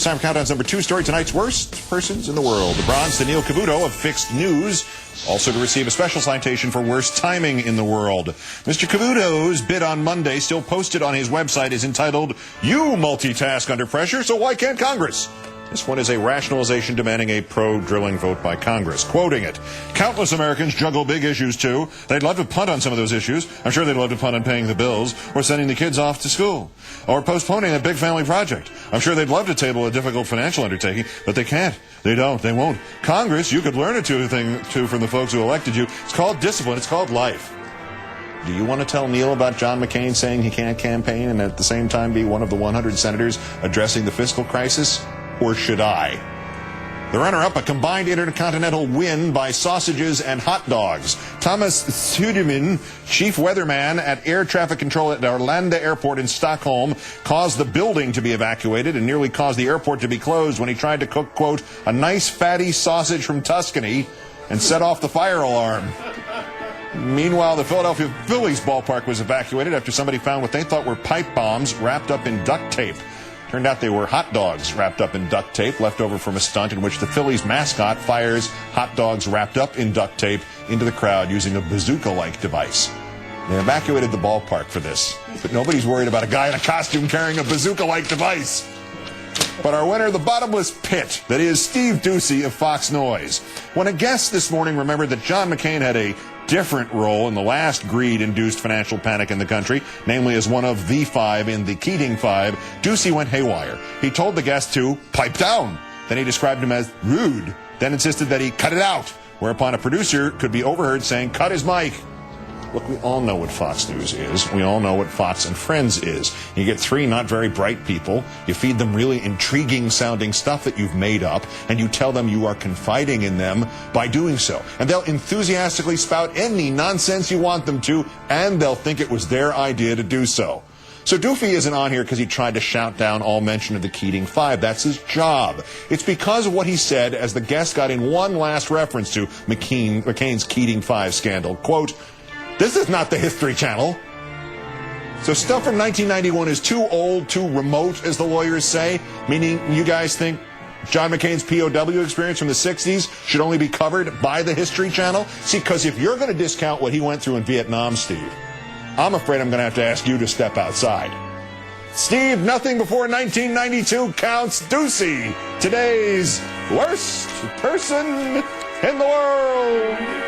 time for Countdown's number 2 story, tonight's worst persons in the world. The bronze to Neil Cavuto of Fixed News, also to receive a special citation for worst timing in the world. Mr. Cavuto's bid on Monday, still posted on his website, is entitled, "You multitask under pressure, so why can't Congress?" This one is a rationalization demanding a pro-drilling vote by Congress. Quoting it, "Countless Americans juggle big issues, too. They'd love to punt on some of those issues. I'm sure they'd love to punt on paying the bills, or sending the kids off to school, or postponing a big family project. I'm sure they'd love to table a difficult financial undertaking, but they can't. They don't. They won't. Congress, you could learn a thing from the folks who elected you. It's called discipline. It's called life." Do you want to tell Neil about John McCain saying he can't campaign and at the same time be one of the 100 senators addressing the fiscal crisis? Or should I? The runner-up, a combined intercontinental win by sausages and hot dogs. Thomas Suderman, chief weatherman at air traffic control at Arlanda Airport in Stockholm, caused the building to be evacuated and nearly caused the airport to be closed when he tried to cook, quote, "a nice fatty sausage from Tuscany," and set off the fire alarm. Meanwhile, the Philadelphia Phillies ballpark was evacuated after somebody found what they thought were pipe bombs wrapped up in duct tape. Turned out they were hot dogs wrapped up in duct tape, left over from a stunt in which the Phillies mascot fires hot dogs wrapped up in duct tape into the crowd using a bazooka-like device. They evacuated the ballpark for this, but nobody's worried about a guy in a costume carrying a bazooka-like device. But our winner, the bottomless pit, that is Steve Doocy of Fox Noise. When a guest this morning remembered that John McCain had a different role in the last greed-induced financial panic in the country, namely as one of the 5 in the Keating 5, Doocy went haywire. He told the guest to pipe down. Then he described him as rude, then insisted that he cut it out, whereupon a producer could be overheard saying, "Cut his mic." Look, we all know what Fox News is. We all know what Fox and Friends is. You get 3 not very bright people, you feed them really intriguing-sounding stuff that you've made up, and you tell them you are confiding in them by doing so. And they'll enthusiastically spout any nonsense you want them to, and they'll think it was their idea to do so. So Doofy isn't on here because he tried to shout down all mention of the Keating 5. That's his job. It's because of what he said as the guest got in one last reference to McCain's Keating 5 scandal. Quote, "This is not the History Channel." So stuff from 1991 is too old, too remote, as the lawyers say, meaning you guys think John McCain's POW experience from the 60s should only be covered by the History Channel? See, because if you're going to discount what he went through in Vietnam, Steve, I'm afraid I'm going to have to ask you to step outside. Steve, nothing before 1992 counts. Doocy, today's worst person in the world.